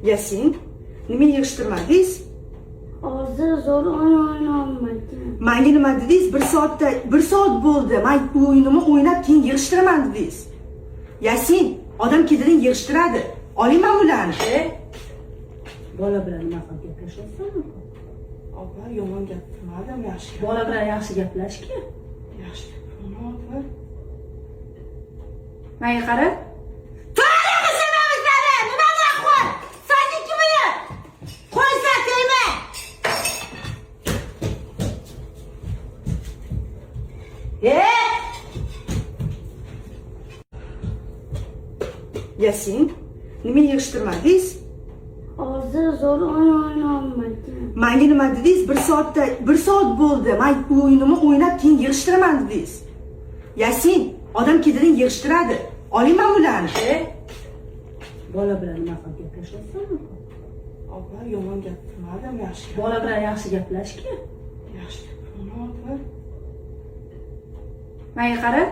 Yasin, nima yig'ishtirmadingiz? Hozir zo'r o'ynolmayman. Menga nima dedingiz? 1 soat bo'ldi. Men o'yinimni o'ynab keyin yig'ishtiraman dedingiz. Yasin, odam ketidan yig'ishtiradi. Olayman bularni. Bola bilan nima qilib gaplashyapsanmi? Opa, yomon gapirmadim, yaxshi. Bola bilan yaxshi gaplashki. Yaxshi gapirma, opa. Menga qara. Yasin, nima yig'ishtirmadingiz? Hozir zo'r o'ynolmayman. Menga nima dedingiz? 1 soat bo'ldi. Men o'yinimni o'ynab keyin yig'ishtiraman dedingiz. Yasin, odam ketidan yig'ishtiradi. Olayman bularni. Bola bilan nima qilib gaplashyapsanmi? Opa, yomon gapirmadim, yaxshi. Bola bilan yaxshi gaplashki. Yaxshi gapirma, opa. Menga qara.